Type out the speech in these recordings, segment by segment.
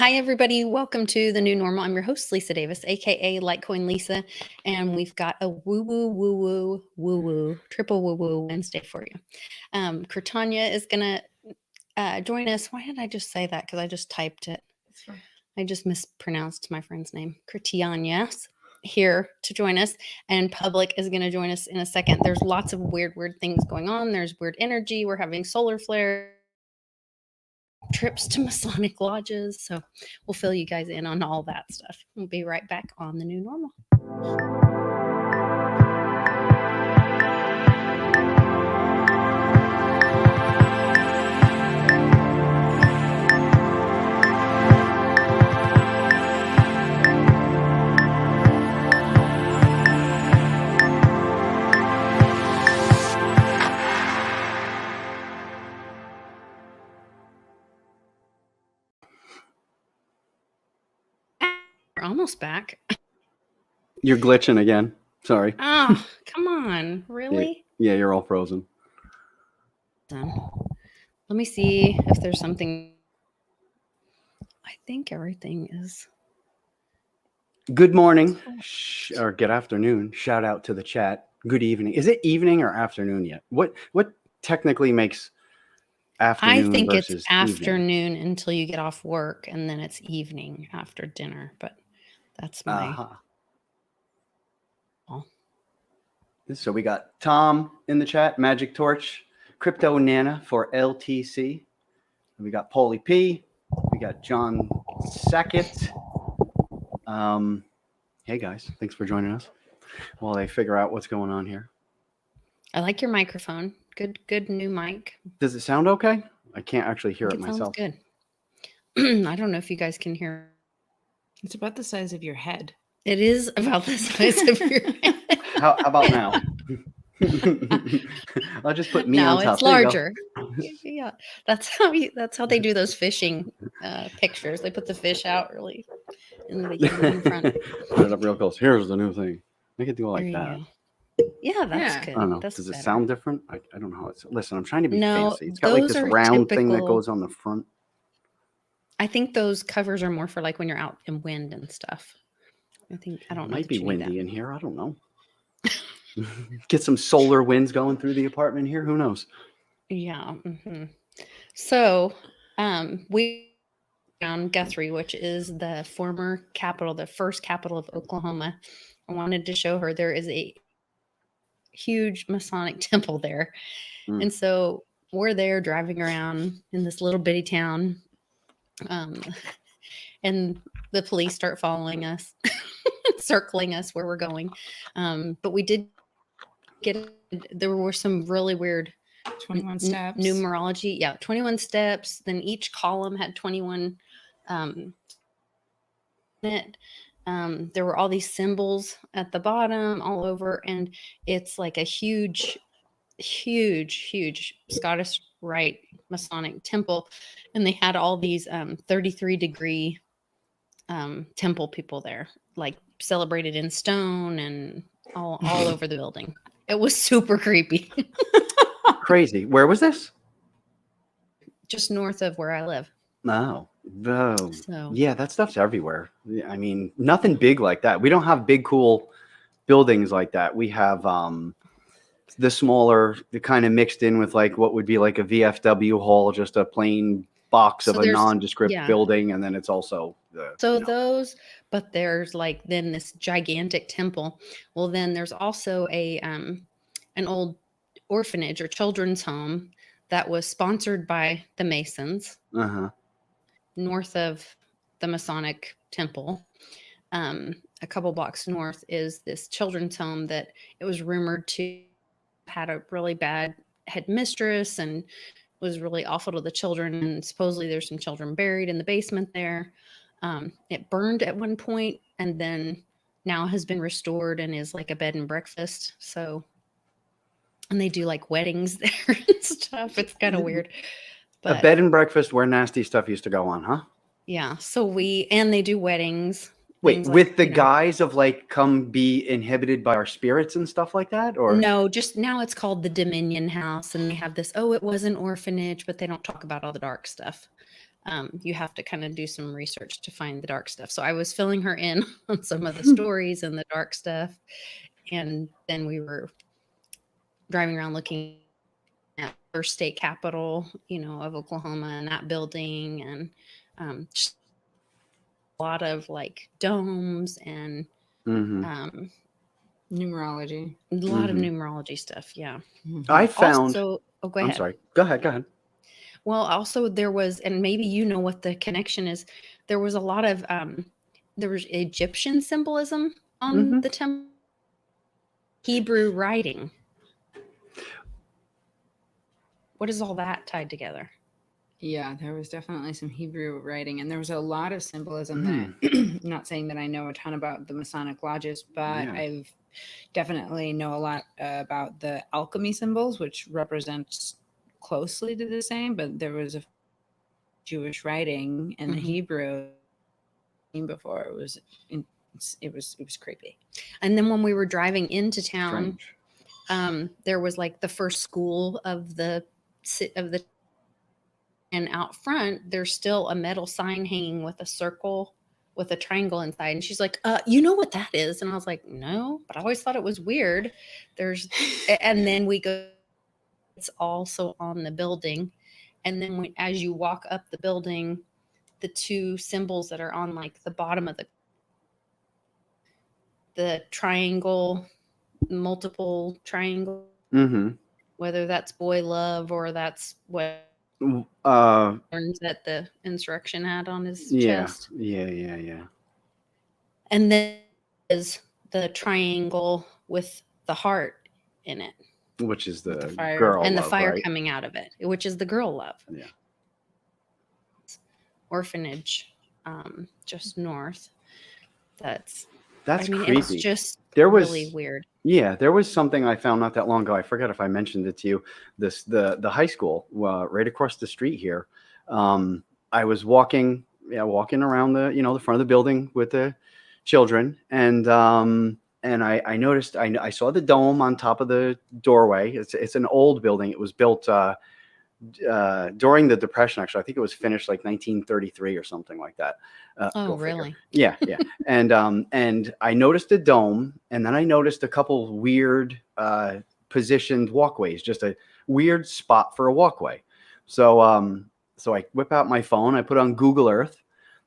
Hi, everybody. Welcome to the new normal. I'm your host, Lisa Davis, aka Litecoin Lisa, and we've got a woo-woo, triple woo-woo Wednesday for you. Kritanya is going to join us. Why did I just say that? Because I just typed it. I just mispronounced my friend's name. Kritanya here to join us, and Public is going to join us in a second. There's lots of weird things going on. There's weird energy. We're having solar flare trips to Masonic lodges. So we'll fill you guys in on all that stuff. We'll be right back on the new normal. We're almost back. You're glitching again. Sorry. Oh, come on. Really? Yeah, you're all frozen. Done. Let me see if there's something. I think everything is. Good morning or good afternoon. Shout out to the chat. Good evening. Is it evening or afternoon yet? What technically makes afternoon? I think versus it's afternoon until you get off work, and then it's evening after dinner. But that's my. So we got Tom in the chat, Magic Torch, Crypto Nana for LTC. We got Paulie P. We got John Sackett. Hey guys, thanks for joining us while they figure out what's going on here. I like your microphone. Good new mic. Does it sound okay? I can't actually hear it myself. Sounds good. I don't know if you guys can hear. It's about the size of your head. It is about the size of your head. How about now? I'll just put me on top. No, it's larger. Yeah, that's how they do those fishing pictures. They put the fish out really in the beginning in front. Put it up real close. Here's the new thing. Make it do like that. Yeah, that's good. I don't know. That's Does it better. sound different? I don't know how it's. Listen, I'm trying to be No, fancy. It's got like this round thing that goes on the front. I think those covers are more for like when you're out in wind and stuff. I don't know. It might be windy in here. I don't know. Get some solar winds going through the apartment here. Who knows? Yeah. Mm-hmm. So we found Guthrie, which is the former capital, the first capital of Oklahoma. I wanted to show her there is a huge Masonic temple there. And so we're there driving around in this little bitty town. And the police start following us, circling us where we're going. But we did there were some really weird 21 steps numerology. Yeah, 21 steps. Then each column had 21 in it. There were all these symbols at the bottom all over, and it's like a huge Scottish Rite Masonic temple, and they had all these 33-degree temple people there, like celebrated in stone and all over the building. It was super creepy. Crazy. Where was this? Just north of where I live. Oh. Yeah, that stuff's everywhere. I mean, nothing big like that. We don't have big, cool buildings like that. We have the smaller, the kind of mixed in with like what would be like a VFW hall, just a plain box of a nondescript building, and then it's also those, but there's like then this gigantic temple. Well, then there's also a an old orphanage or children's home that was sponsored by the Masons. North of the Masonic temple, a couple blocks north is this children's home that it was rumored to had a really bad headmistress and was really awful to the children, and supposedly there's some children buried in the basement there. It burned at one point and then now has been restored and is like a bed and breakfast. So, and they do like weddings there and stuff. It's kind of weird. But a bed and breakfast where nasty stuff used to go on, huh? Yeah. So they do weddings. Wait, with the guise of like, come be inhibited by our spirits and stuff like that? Or no, just now it's called the Dominion House, and they have this, it was an orphanage, but they don't talk about all the dark stuff. you have to kind of do some research to find the dark stuff. So I was filling her in on some of the stories and the dark stuff. And then we were driving around looking at first state capital, of Oklahoma, and that building, and just a lot of like domes and numerology. a lot of numerology stuff. Yeah. I found. Also, go ahead. I'm sorry. Go ahead. Well, also there was, and maybe you know what the connection is. There was a lot of there was Egyptian symbolism on the temple, Hebrew writing. What is all that tied together? Yeah, there was definitely some Hebrew writing, and there was a lot of symbolism that, not saying that I know a ton about the Masonic lodges, but I've definitely know a lot about the alchemy symbols, which represents closely to the same, but there was a Jewish writing in the Hebrew before. It was creepy. And then when we were driving into town, there was like the first school of the and out front there's still a metal sign hanging with a circle with a triangle inside. And she's like, you know what that is? And I was like, no, but I always thought it was weird. And then we go, it's also on the building. And then as you walk up the building, the two symbols that are on like the bottom of the triangle, multiple triangle, whether that's boy love or that's what that the insurrection had on his chest. Yeah. And then is the triangle with the heart in it, which is the fire, girl and love, the fire right? coming out of it, which is the girl love. Yeah. Orphanage, just north. That's creepy. It's just really weird. Yeah, there was something I found not that long ago. I forget if I mentioned it to you. The high school right across the street here. I was walking around the front of the building with the children, and I noticed I saw the dome on top of the doorway. It's an old building. It was built during the Depression. Actually, I think it was finished like 1933 or something like that. Oh, really? Yeah. And I noticed a dome, and then I noticed a couple weird positioned walkways, just a weird spot for a walkway. So I whip out my phone, I put on Google Earth,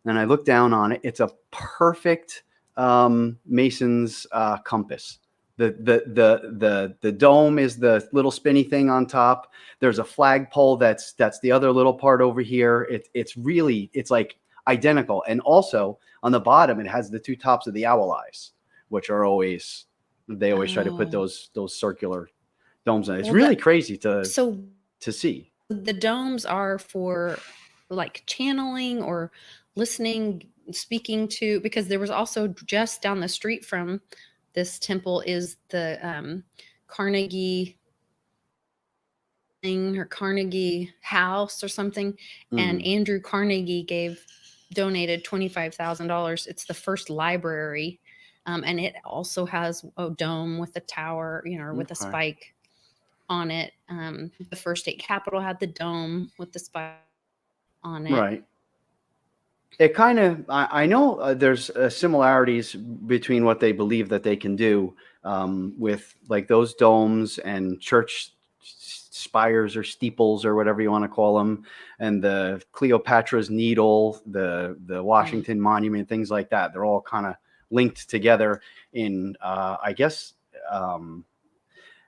and I look down on it. It's a perfect Mason's compass. The dome is the little spinny thing on top. There's a flagpole that's the other little part over here. It's like identical. And also on the bottom, it has the two tops of the owl eyes, which are always try to put those circular domes in. It's really crazy to see. The domes are for like channeling or listening, speaking to, because there was also just down the street from this temple is the Carnegie thing, or Carnegie House or something. And Andrew Carnegie donated $25,000. It's the first library. And it also has a dome with a tower, or with a spike on it. The first state capitol had the dome with the spike on it. Right. It kind of, I know there's similarities between what they believe that they can do with like those domes and church spires or steeples or whatever you want to call them, and the Cleopatra's Needle, the Washington Monument, things like that. They're all kind of linked together in, I guess.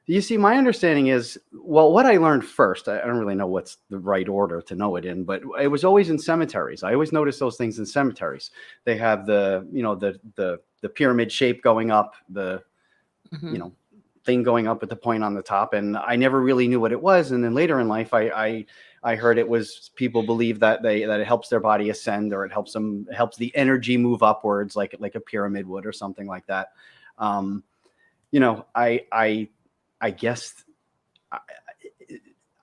You see, my understanding is, well, what I learned first, I don't really know what's the right order to know it in, but it was always in cemeteries. I always noticed those things in cemeteries. They have the pyramid shape going up, the, thing going up at the point on the top. And I never really knew what it was. And then later in life, I heard it was, people believe that it helps their body ascend, or it helps the energy move upwards, like a pyramid would, or something like that. I guess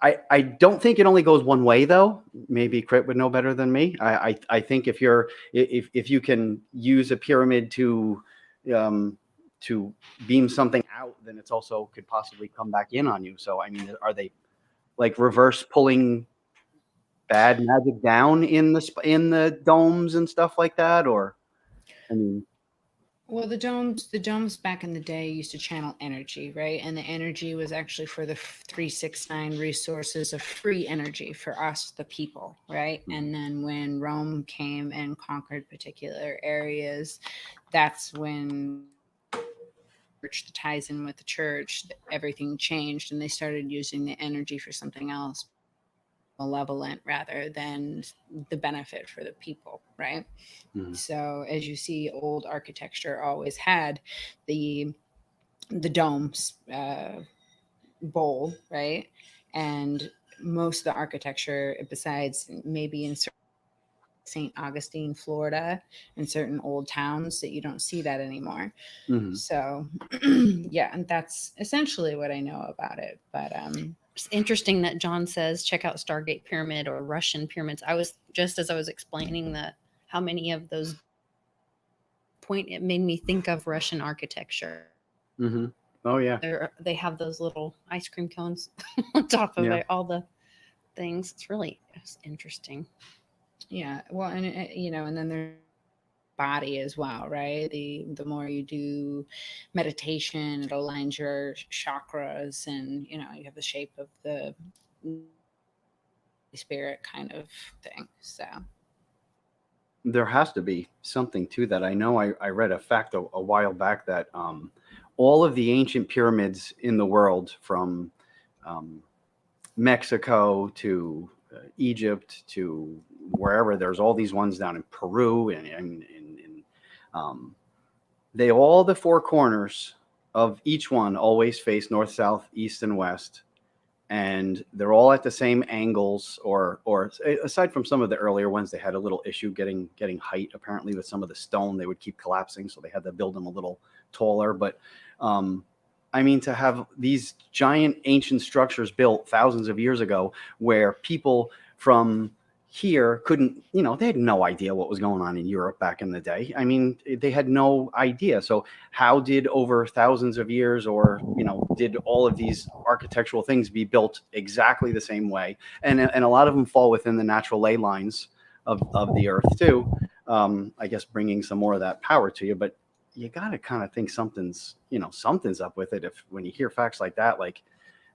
I don't think it only goes one way, though. Maybe Crit would know better than me. I think if you can use a pyramid to beam something out, then it's also could possibly come back in on you. So I mean, are they like reverse pulling bad magic down in the domes and stuff like that? Or, I mean, Well, the domes back in the day used to channel energy, right? And the energy was actually for the 369 resources of free energy for us, the people, right? And then when Rome came and conquered particular areas, that's when church ties in with the church, everything changed, and they started using the energy for something else, malevolent rather than the benefit for the people, right? So as you see, old architecture always had the domes bowl, right? And most of the architecture, besides maybe in St. Augustine, Florida, and certain old towns, that you don't see that anymore. So yeah, and that's essentially what I know about it. But it's interesting that John says check out Stargate Pyramid or Russian pyramids. I was just as I was explaining how many of those it made me think of Russian architecture. Oh yeah, they have those little ice cream cones on top of it, all the things. It's interesting. Yeah, well, and and then there's body as well, right? The more you do meditation, it aligns your chakras, and you have the shape of the spirit kind of thing. So there has to be something to that. I know I read a fact a while back that all of the ancient pyramids in the world, from Mexico to Egypt to wherever, there's all these ones down in Peru and they all, the four corners of each one always face north, south, east, and west, and they're all at the same angles, or aside from some of the earlier ones, they had a little issue getting height apparently with some of the stone. They would keep collapsing, so they had to build them a little taller. But I mean, to have these giant ancient structures built thousands of years ago, where people from here couldn't, they had no idea what was going on in Europe back in the day. I mean, they had no idea. So how did over thousands of years, or, did all of these architectural things be built exactly the same way? And a lot of them fall within the natural ley lines of the earth too. I guess bringing some more of that power to you, but you got to kind of think something's up with it. When you hear facts like that, like,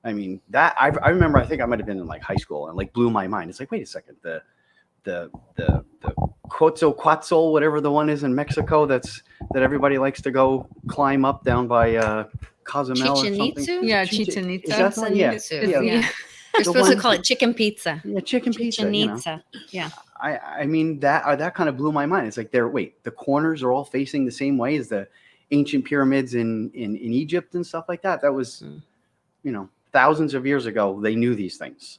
I mean, that I remember, I think I might've been in like high school, and like blew my mind. It's like, wait a second, the Quetzalcoatl, whatever the one is in Mexico, that everybody likes to go climb up down by Cozumel or something. Yeah, Chichen Itza. Yeah. You're supposed to call it chicken pizza. Yeah, chicken pizza. Chichen Itza. Yeah. I mean, that kind of blew my mind. It's like, the corners are all facing the same way as the ancient pyramids in Egypt and stuff like that. That was, thousands of years ago, they knew these things.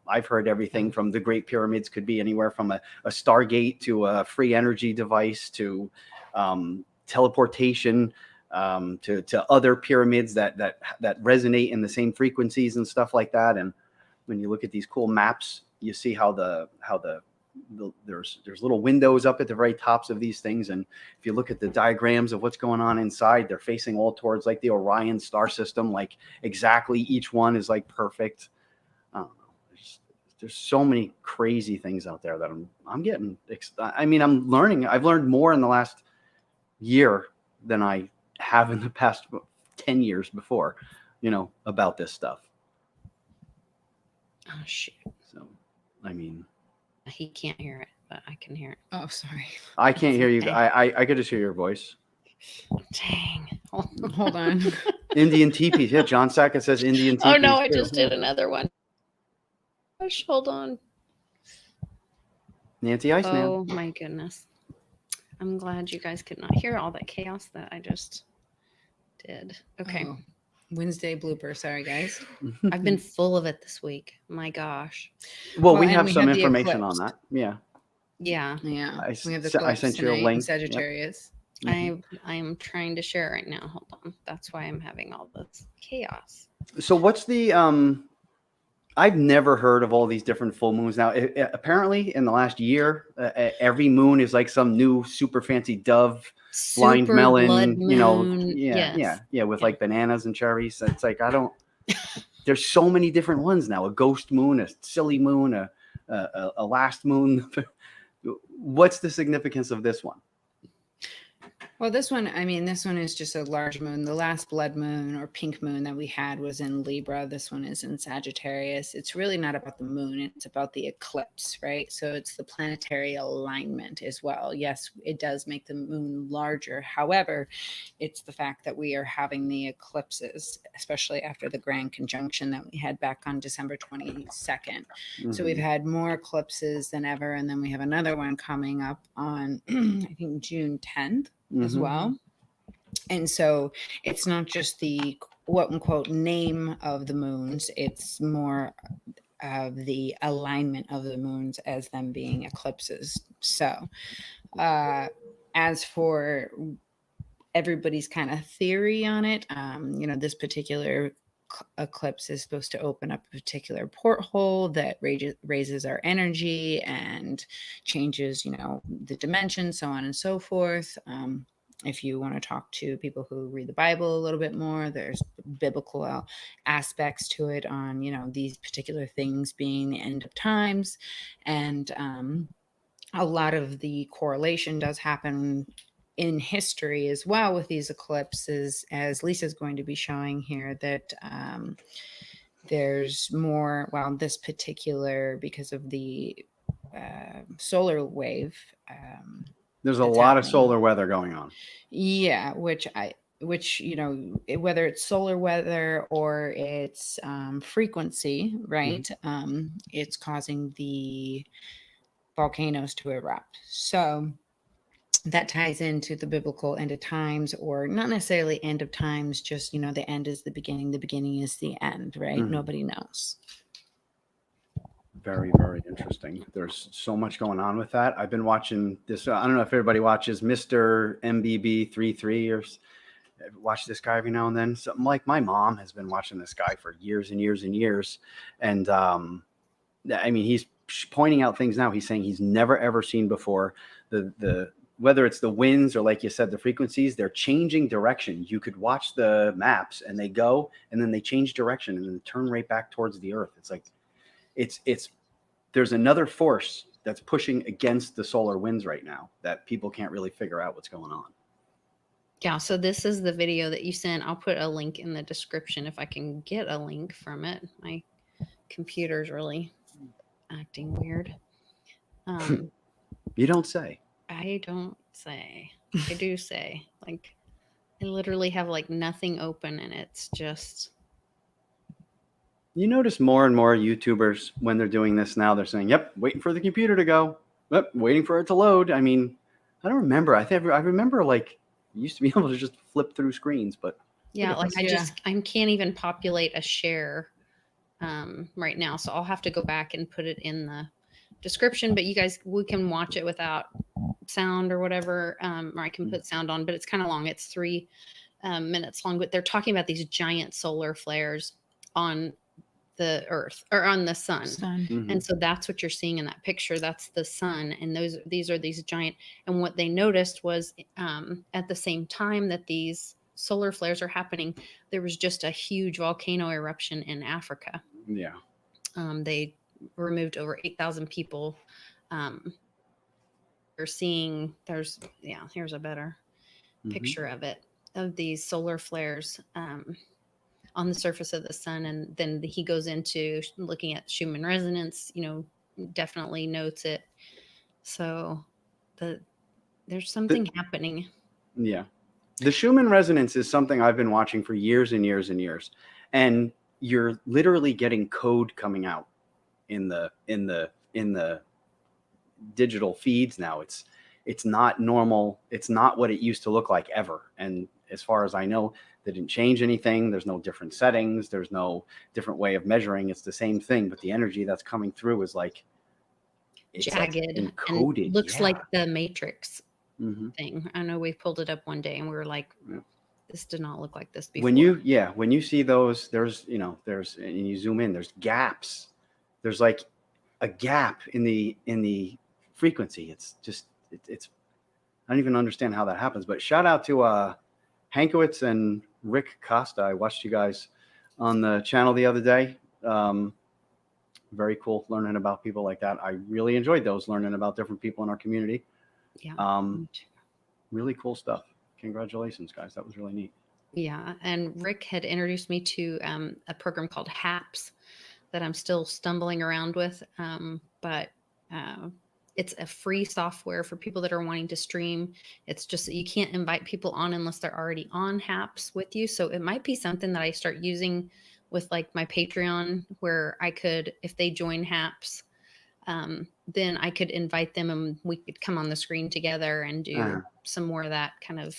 I've heard everything from the Great Pyramids could be anywhere from a Stargate to a free energy device to teleportation, to other pyramids that resonate in the same frequencies and stuff like that. And when you look at these cool maps, you see how there's little windows up at the very tops of these things. And if you look at the diagrams of what's going on inside, they're facing all towards like the Orion star system, like exactly each one is like perfect. I don't know. There's so many crazy things out there that I'm getting. I mean, I'm learning. I've learned more in the last year than I have in the past 10 years before, about this stuff. Oh, shoot. So, I mean, he can't hear it, but I can hear it. Oh, sorry. I can't hear you. I could just hear your voice. Dang. Hold on. Indian teepees. Yeah, John Sackett says Indian teepees. Oh, no, I just did another one. Gosh, hold on. Nancy Iceman. Oh, my goodness. I'm glad you guys could not hear all that chaos that I just did. Okay. Oh. Wednesday blooper. Sorry, guys. I've been full of it this week. My gosh. Well, we have some information on that. Yeah. Yeah. Yeah. We have the I sent you a link. Sagittarius. Yep. I am trying to share right now. Hold on. That's why I'm having all this chaos. So what's the I've never heard of all these different full moons. Now, apparently in the last year, every moon is like some new super fancy dove, blind melon, with like bananas and cherries. It's like, there's so many different ones now. A ghost moon, a silly moon, a last moon. What's the significance of this one? Well, this one is just a large moon. The last blood moon or pink moon that we had was in Libra. This one is in Sagittarius. It's really not about the moon. It's about the eclipse, right? So it's the planetary alignment as well. Yes, it does make the moon larger. However, it's the fact that we are having the eclipses, especially after the grand conjunction that we had back on December 22nd. Mm-hmm. So we've had more eclipses than ever. And then we have another one coming up on, I think, June 10th. As well. And so it's not just the quote unquote name of the moons, it's more of the alignment of the moons as them being eclipses. So as for everybody's kind of theory on it, this particular eclipse is supposed to open up a particular porthole that raises our energy and changes, the dimension, so on and so forth. If you want to talk to people who read the Bible a little bit more, there's biblical aspects to it on, these particular things being the end of times. And a lot of the correlation does happen in history as well with these eclipses, as Lisa's going to be showing here, that there's more, this particular, because of the solar wave. There's a lot of solar weather going on. Yeah, which whether it's solar weather or it's frequency, right? Mm-hmm. It's causing the volcanoes to erupt. So that ties into the biblical end of times, or not necessarily end of times, just, the end is the beginning is the end, right? Mm-hmm. Nobody knows. Very, very interesting. There's so much going on with that. I've been watching this. I don't know if everybody watches Mr. MBB33 or watch this guy every now and then. Something like my mom has been watching this guy for years and years and years. And he's pointing out things now. He's saying he's never, ever seen before. The whether it's the winds or, like you said, the frequencies, they're changing direction. You could watch the maps and they go and then they change direction and then turn right back towards the earth. It's like, there's another force that's pushing against the solar winds right now that people can't really figure out what's going on. Yeah. So this is the video that you sent. I'll put a link in the description if I can get a link from it. My computer's really acting weird. You don't say. I don't say. I do say. Like, I literally have nothing open and it's just... You notice more and more YouTubers, when they're doing this now, they're saying, yep, waiting for the computer to go. Yep, waiting for it to load. I mean, I don't remember. I remember you used to be able to just flip through screens, but... Yeah, I can't even populate a share right now. So I'll have to go back and put it in the description, but you guys, we can watch it without sound or whatever, or I can put sound on, but it's kind of long. It's 3 minutes long, but they're talking about these giant solar flares on the earth or on the sun. Mm-hmm. And so that's what you're seeing in that picture. That's the sun. And these are these giant, and what they noticed was at the same time that these solar flares are happening, there was just a huge volcano eruption in Africa. Yeah. They removed over 8,000 people. We're seeing here's a better picture of it, of these solar flares on the surface of the sun. And then he goes into looking at Schumann resonance, definitely notes it. So there's something happening. Yeah. The Schumann resonance is something I've been watching for years and years and years. And you're literally getting code coming out in the digital feeds now. It's not normal. It's not what it used to look like ever. And as far as I know, they didn't change anything. There's no different settings. There's no different way of measuring. It's the same thing, but the energy that's coming through is jagged, encoded. And looks like the Matrix thing. I know we pulled it up one day and we were like, this did not look like this before. When you see those, there's and you zoom in, there's gaps. There's like a gap in the frequency. It's I don't even understand how that happens, but shout out to Hankowitz and Rick Costa. I watched you guys on the channel the other day. very cool learning about people like that. I really enjoyed those, learning about different people in our community. Yeah. Really cool stuff. Congratulations, guys. That was really neat. Yeah. And Rick had introduced me to a program called HAPS that I'm still stumbling around with. But it's a free software for people that are wanting to stream. It's just that you can't invite people on unless they're already on HAPS with you. So it might be something that I start using with like my Patreon, where I could, if they join HAPS, then I could invite them and we could come on the screen together and do some more of that kind of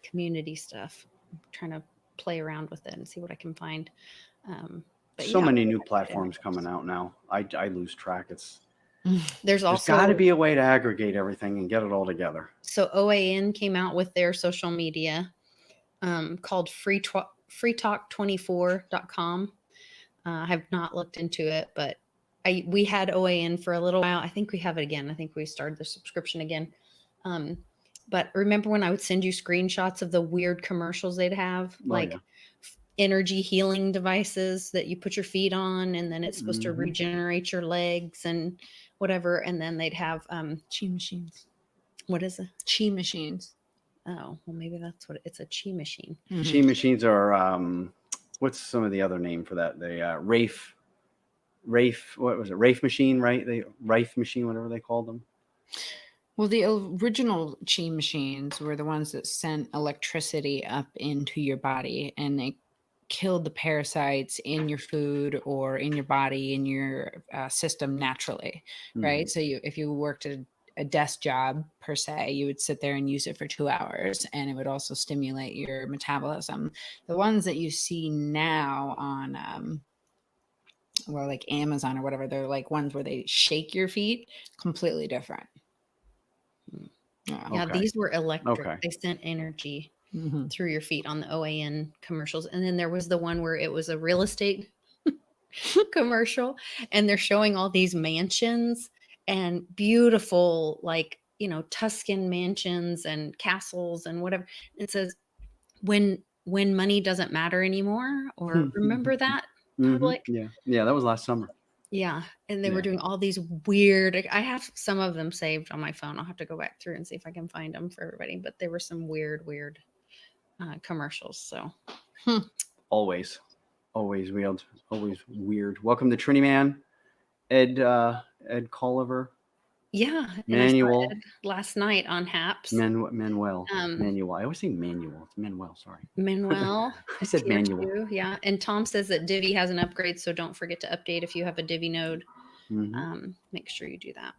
community stuff. I'm trying to play around with it and see what I can find. But so yeah, many new platforms coming out now. I lose track. there's also got to be a way to aggregate everything and get it all together. So OAN came out with their social media called freetalk24.com. I have not looked into it, but we had OAN for a little while. I think we have it again. I think we started the subscription again. But remember when I would send you screenshots of the weird commercials they'd have, energy healing devices that you put your feet on, and then it's supposed to regenerate your legs and whatever. And then they'd have chi machines. What is it? Chi machines. Oh, well, maybe that's what it's a chi machine. Chi machines are what's some of the other name for that? The Rafe, what was it? Rafe machine, right? The Rife machine, whatever they called them. Well, the original chi machines were the ones that sent electricity up into your body, and they killed the parasites in your food or in your body, in your system naturally, right? So if you worked a desk job per se, you would sit there and use it for 2 hours, and it would also stimulate your metabolism. The ones that you see now on like Amazon or whatever, they're like ones where they shake your feet, completely different. Yeah, these were electric. They sent energy through your feet on the OAN commercials. And then there was the one where it was a real estate commercial, and they're showing all these mansions and beautiful, like, Tuscan mansions and castles and whatever. It says, when money doesn't matter anymore, or remember that public? Yeah, that was last summer. Yeah. And they were doing all these weird, I have some of them saved on my phone. I'll have to go back through and see if I can find them for everybody. But there were some weird commercials. So always weird. Welcome to Trini Man, Ed Colliver. Yeah. Manuel. Last night on HAPS. Manuel. Manuel. I always say Manuel. It's Manuel. Sorry. Manuel. I said Manuel. Too, yeah. And Tom says that Divi has an upgrade, so don't forget to update if you have a Divi node. Make sure you do that.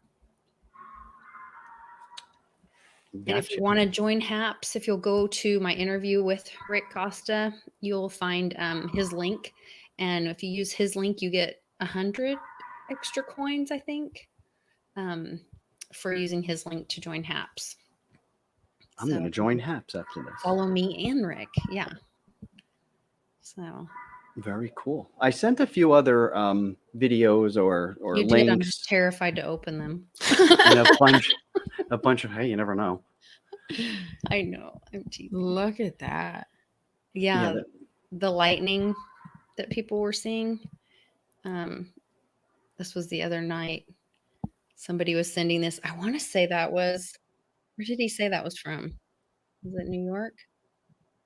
Gotcha. And if you want to join HAPS, if you'll go to my interview with Rick Costa, you'll find his link. And if you use his link, you get 100 extra coins, I think. For using his link to join HAPS. I'm going to join HAPS after this. Follow me and Rick. Yeah. So. Very cool. I sent a few other videos or you links. Did. I'm just terrified to open them. And a bunch of, hey, you never know. I know. I'm teasing. Look at that. Yeah. The lightning that people were seeing. This was the other night. Somebody was sending this. I want to say that was, where did he say that was from? Was it New York?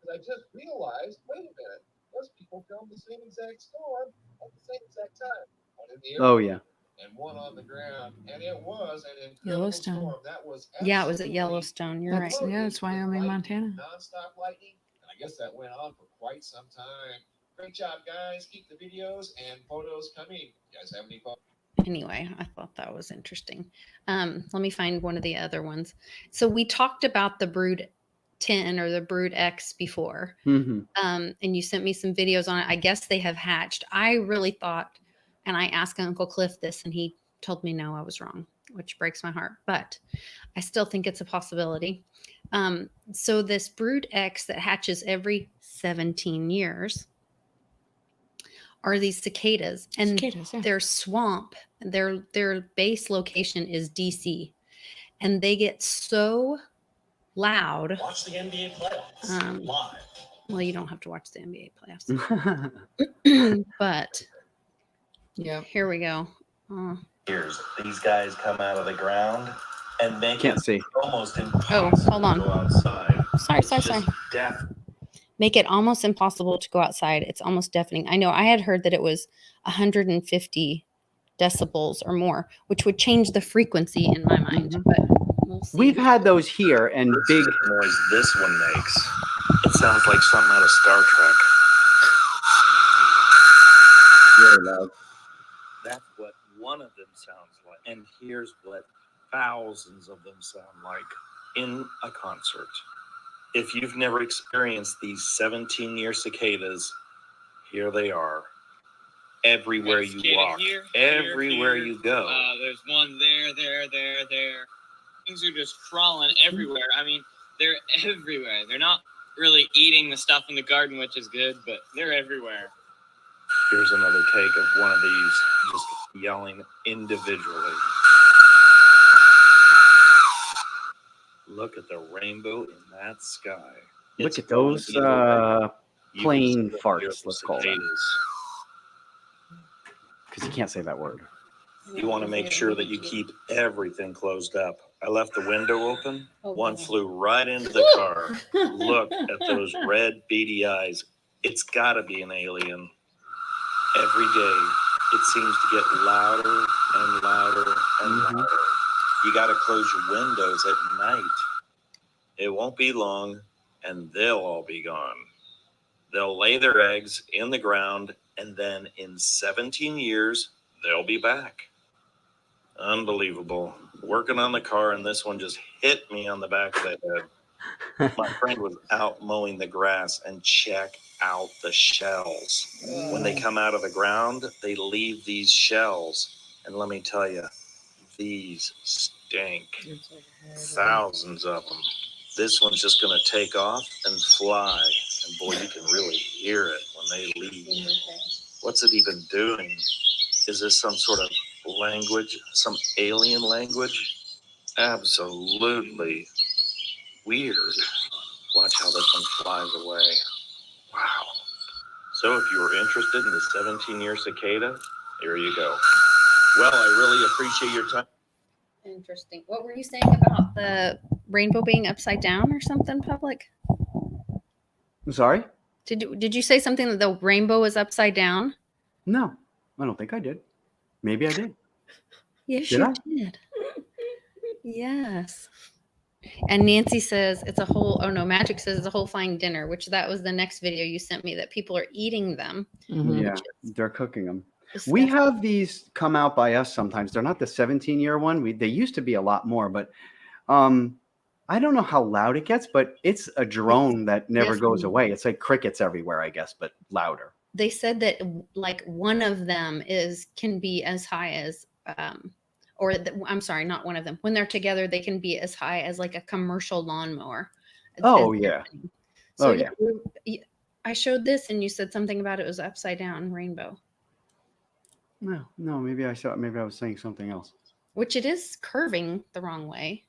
I just realized, wait a minute, those people filmed the same exact storm at the same exact time. One in the air. Oh, yeah. And one on the ground. And it was an incredible Yellowstone. storm. That was it was at Yellowstone. You're right. Yeah, it's Wyoming, Montana. Non-stop lightning. And I guess that went on for quite some time. Great job, guys. Keep the videos and photos coming. You guys have any photos? Anyway, I thought that was interesting. Let me find one of the other ones. So we talked about the Brood 10 or the Brood X before. And you sent me some videos on it. I guess they have hatched. I really thought, and I asked Uncle Cliff this, and he told me no, I was wrong, which breaks my heart. But I still think it's a possibility. So this Brood X that hatches every 17 years are these cicadas, and their swamp, their base location is DC, and they get so loud. Watch the NBA playoffs live. Well, you don't have to watch the NBA playoffs, but yeah, here we go. Here's these guys come out of the ground and make Can't it see. almost Oh, impossible hold on. to go outside. Sorry. Just death. Make it almost impossible to go outside. It's almost deafening. I know I had heard that it was 150 decibels or more, which would change the frequency in my mind. Mhm. But we'll see. We've had those here and big. The noise this one makes. It sounds like something out of Star Trek. Really loud. That's what one of them sounds like. And here's what thousands of them sound like in a concert. If you've never experienced these 17-year cicadas, here they are. Everywhere you walk, everywhere you go. There's one there. Things are just crawling everywhere. I mean, they're everywhere. They're not really eating the stuff in the garden, which is good, but they're everywhere. Here's another take of one of these just yelling individually. Look at the rainbow in that sky. Look at those plain farts, let's call them. Because you can't say that word. You want to make sure that you keep everything closed up. I left the window open. One flew right into the car. Look at those red beady eyes. It's got to be an alien. Every day, it seems to get louder and louder and louder. You got to close your windows at night. It won't be long, and they'll all be gone. They'll lay their eggs in the ground, and then in 17 years, they'll be back. Unbelievable. Working on the car, and this one just hit me on the back of the head. My friend was out mowing the grass, and check out the shells. When they come out of the ground, they leave these shells. And let me tell you, these stink. Thousands of them. This one's just going to take off and fly. And boy, you can really hear it when they leave. What's it even doing? Is this some sort of language, some alien language? Absolutely weird. Watch how this one flies away. Wow. So if you were interested in the 17-year cicada, here you go. Well, I really appreciate your time. Interesting. What were you saying about the rainbow being upside down or something, Public? I'm sorry? Did you say something that the rainbow is upside down? No, I don't think I did. Maybe I did. Yes, Did you I? did. Yes. And Nancy says it's a whole, oh no, Magic says it's a whole flying dinner, which that was the next video you sent me, that people are eating them. Yeah, they're cooking them. We have these come out by us sometimes. They're not the 17-year one. They used to be a lot more, but I don't know how loud it gets, but it's a drone that never goes away. It's like crickets everywhere, I guess, but louder. They said that like one of them can be as high as I'm sorry, not one of them. When they're together, they can be as high as like a commercial lawnmower. Oh, yeah. So I showed this and you said something about it was upside down rainbow. No, maybe I was saying something else. Which it is curving the wrong way.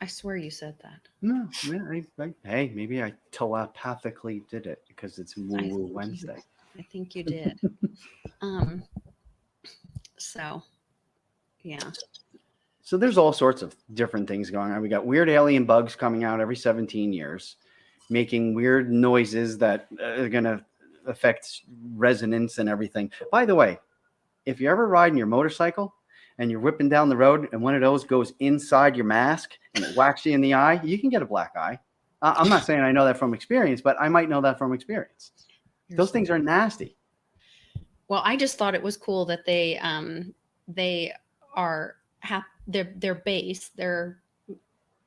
I swear you said that. No, hey, maybe I telepathically did it because it's Woo Wednesday. I think you did. So, yeah. So there's all sorts of different things going on. We got weird alien bugs coming out every 17 years, making weird noises that are going to affect resonance and everything. By the way, if you're ever riding your motorcycle and you're whipping down the road and one of those goes inside your mask and it whacks you in the eye, you can get a black eye. I'm not saying I know that from experience, but I might know that from experience. Those things are nasty. Well, I just thought it was cool that they are their base, their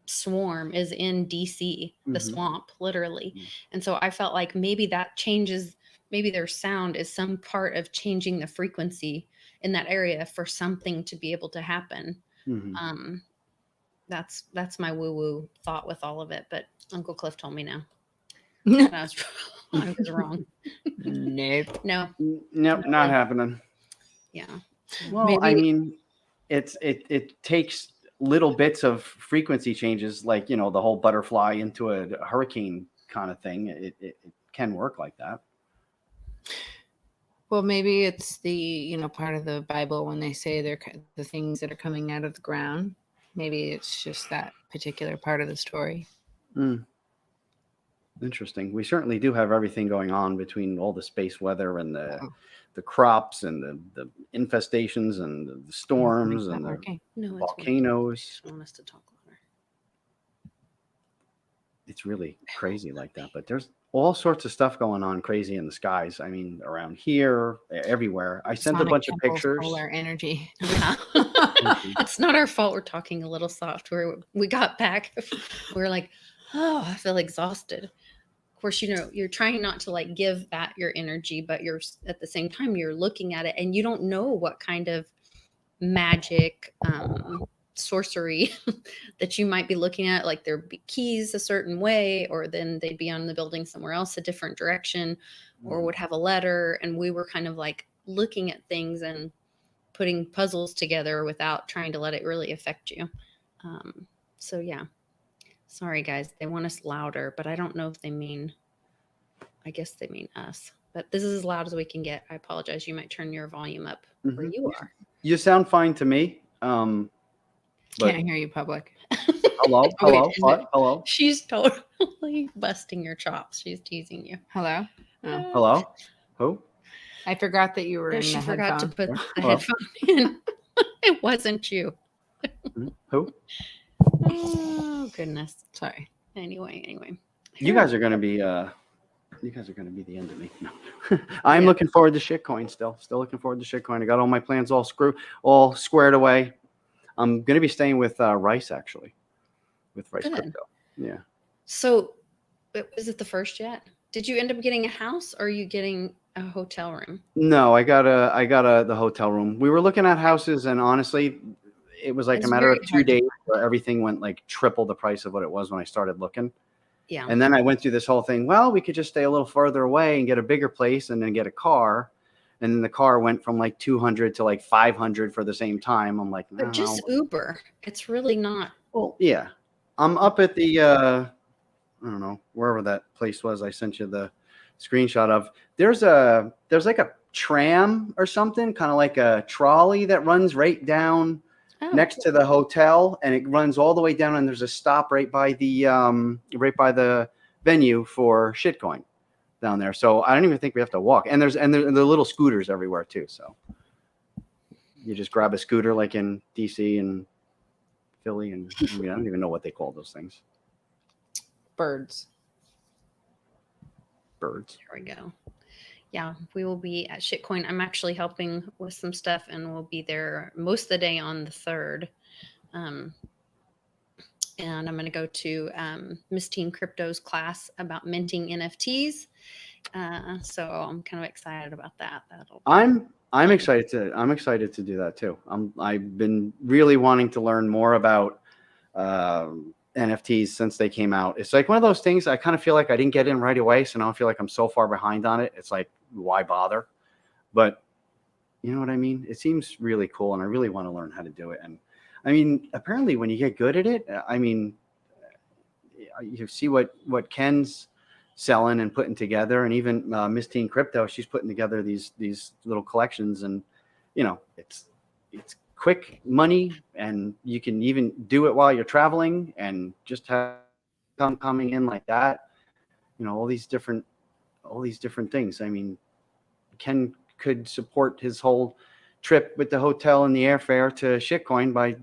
swarm is in DC, the swamp, literally. And so I felt like maybe that changes, maybe their sound is some part of changing the frequency in that area for something to be able to happen. That's my woo-woo thought with all of it, but Uncle Cliff told me no. I was wrong. Nope. No, not happening. Yeah. Well, I mean, it takes little bits of frequency changes, like, the whole butterfly into a hurricane kind of thing. It can work like that. Well, maybe it's the, part of the Bible when they say they're the things that are coming out of the ground. Maybe it's just that particular part of the story. Interesting. We certainly do have everything going on between all the space weather and the crops and the infestations and the storms and the volcanoes. I want us to talk louder. It's really crazy like that. But there's all sorts of stuff going on crazy in the skies. I mean, around here, everywhere. I sent a bunch of pictures. Solar energy. Yeah. It's not our fault. We're talking a little soft. We got back. We're like, oh, I feel exhausted. Of course, you're trying not to like give that your energy, but you're at the same time, you're looking at it and you don't know what kind of magic, sorcery that you might be looking at. Like there'd be keys a certain way, or then they'd be on the building somewhere else, a different direction, or would have a letter. And we were kind of like looking at things and putting puzzles together without trying to let it really affect you. So yeah. Sorry, guys. They want us louder, but I don't know if I guess they mean us. But this is as loud as we can get. I apologize. You might turn your volume up where you are. You sound fine to me. Can't hear you, public. Hello? Hello? What? Hello? She's totally busting your chops. She's teasing you. Hello? Oh. Hello? Who? I forgot that you were in She the forgot to headphone. put the headphone in. It wasn't you. Who? Oh goodness. Sorry. Anyway. You guys are gonna be the end of me. No. I'm looking forward to shitcoin still looking forward to shitcoin. I got all my plans all squared away. I'm gonna be staying with Rice, actually. With Rice Crypto. Yeah. So is it the first yet? Did you end up getting a house, or are you getting a hotel room? No, I got the hotel room. We were looking at houses, and honestly, it was like a matter of 2 days where everything went like triple the price of what it was when I started looking. Yeah. And then I went through this whole thing. Well, we could just stay a little further away and get a bigger place and then get a car. And then the car went from like 200 to like 500 for the same time. I'm like, no. But just Uber. It's really not. Well, yeah. I'm up at the, I don't know, wherever that place was. I sent you the screenshot of. There's like a tram or something, kind of like a trolley that runs right down next to the hotel, and it runs all the way down, and there's a stop right by the venue for shitcoin down there. So I don't even think we have to walk. And there are little scooters everywhere too. So you just grab a scooter like in DC and Philly, and I don't even know what they call those things. Birds. There we go. Yeah, we will be at Shitcoin. I'm actually helping with some stuff, and we'll be there most of the day on the 3rd. And I'm going to go to Miss Teen Crypto's class about minting NFTs. So I'm kind of excited about that. I'm excited to do that too. I've been really wanting to learn more about NFTs since they came out. It's like one of those things I kind of feel like I didn't get in right away, so now I feel like I'm so far behind on it. It's like, why bother? But you know what I mean? It seems really cool, and I really want to learn how to do it. And I mean, apparently when you get good at it, I mean, you see what Ken's selling and putting together, and even Miss Teen Crypto, she's putting together these little collections, and it's quick money, and you can even do it while you're traveling and just have coming in like that. All these different things. I mean, Ken could support his whole trip with the hotel and the airfare to shitcoin by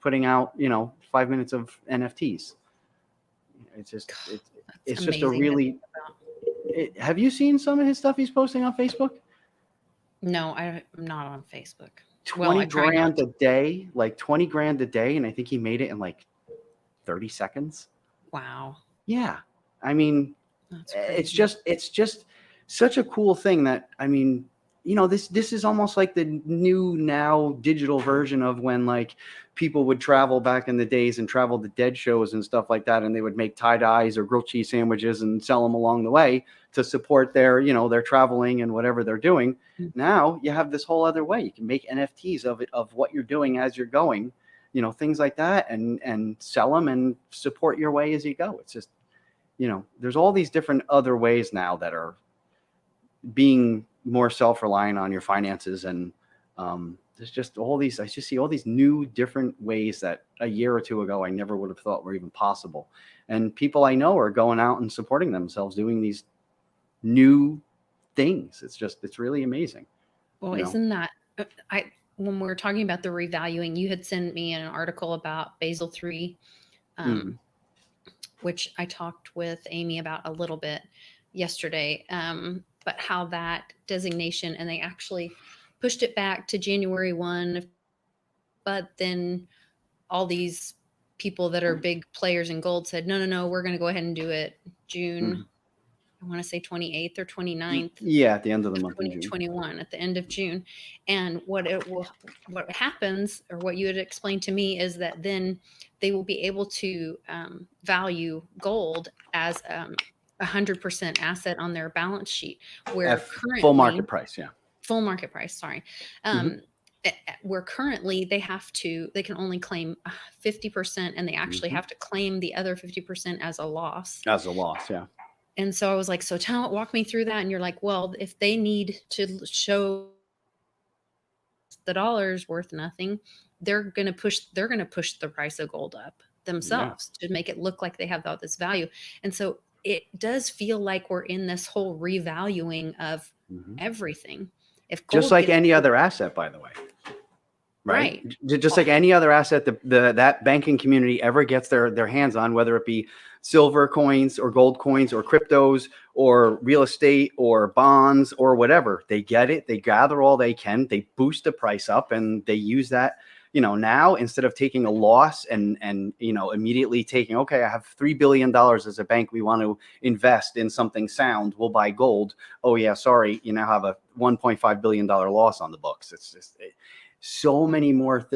putting out 5 minutes of NFTs. It's just just a really. Have you seen some of his stuff he's posting on Facebook? No, I'm not on Facebook. 20 grand a day, like 20 grand a day. And I think he made it in like 30 seconds. Wow. Yeah. I mean, it's just such a cool thing that, I mean, this is almost like the new now digital version of when like people would travel back in the days and travel to dead shows and stuff like that. And they would make tie-dyes or grilled cheese sandwiches and sell them along the way to support their, their traveling and whatever they're doing. Mm-hmm. Now you have this whole other way. You can make NFTs of what you're doing as you're going, things like that, and sell them and support your way as you go. It's just, there's all these different other ways now that are being more self-reliant on your finances. And there's just I just see all these new different ways that a year or two ago I never would have thought were even possible. And people I know are going out and supporting themselves, doing these new things. It's really amazing. Well, isn't that, when we were talking about the revaluing, you had sent me an article about Basel III, which I talked with Amy about a little bit yesterday, but how that designation, and they actually pushed it back to January 1, but then all these people that are big players in gold said, no, we're going to go ahead and do it June. I want to say 28th or 29th. Yeah, at the end of the month, 2021, at the end of June. And what happens, or what you had explained to me, is that then they will be able to value gold as 100% asset on their balance sheet, where currently full market price. Yeah. Full market price. Sorry. Where currently they can only claim 50%, and they actually have to claim the other 50% as a loss. As a loss. Yeah. And so I was like, walk me through that. And you're like, well, if they need to show the dollar's worth nothing, they're going to push the price of gold up themselves to make it look like they have all this value. And so it does feel like we're in this whole revaluing of everything. If gold just like any other asset, by the way. Right. Just like any other asset that banking community ever gets their hands on, whether it be silver coins or gold coins or cryptos or real estate or bonds or whatever, they get it. They gather all they can. They boost the price up, and they use that, now instead of taking a loss and immediately taking, okay, I have $3 billion as a bank. We want to invest in something sound. We'll buy gold. Oh yeah. Sorry. You now have a $1.5 billion loss on the books. It's just so many more.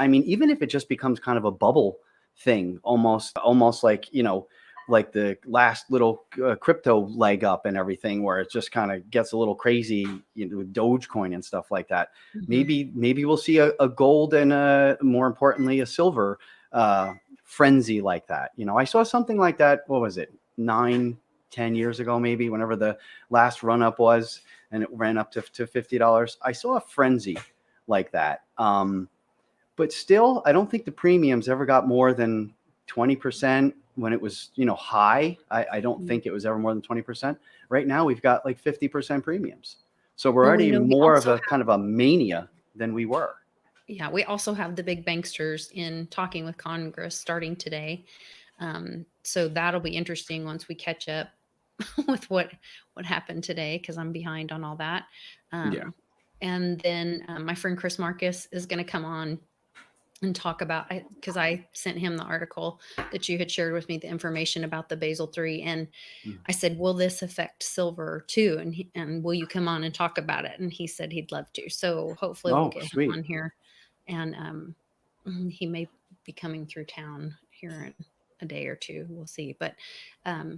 Even if it just becomes kind of a bubble thing, almost like, like the last little crypto leg up and everything, where it just kind of gets a little crazy, with Dogecoin and stuff like that. Maybe we'll see a gold and more importantly, a silver frenzy like that. I saw something like that. What was it? 9-10 years ago, maybe, whenever the last run up was, and it ran up to $50. I saw a frenzy like that. But still, I don't think the premiums ever got more than 20% when it was, high. I don't think it was ever more than 20%. Right now, we've got like 50% premiums. So we're already more of a kind of a mania than we were. Yeah, we also have the big banksters in talking with Congress starting today. So that'll be interesting once we catch up with what happened today, because I'm behind on all that. And then my friend Chris Marcus is going to come on and talk about, because I sent him the article that you had shared with me, the information about the Basel III. And I said, will this affect silver too? And will you come on and talk about it? And he said he'd love to. So hopefully we'll get him on here. And he may be coming through town here in a day or two. We'll see. But I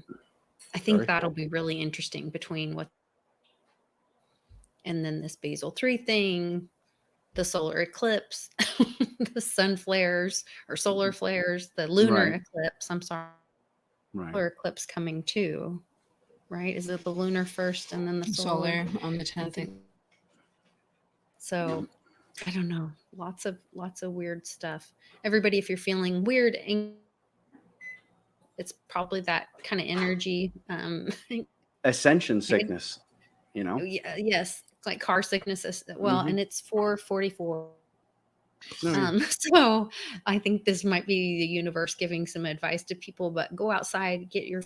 think that'll be really interesting between and then this Basel III thing, the solar eclipse, the sun flares or solar flares, the lunar eclipse. I'm sorry. Solar eclipse coming too, right? Is it the lunar first and then the solar on the 10th? So I don't know. Lots of weird stuff. Everybody, if you're feeling weird, it's probably that kind of energy. Ascension sickness, Yes. It's like car sickness as well. And it's 4:44. So I think this might be the universe giving some advice to people, but go outside, get your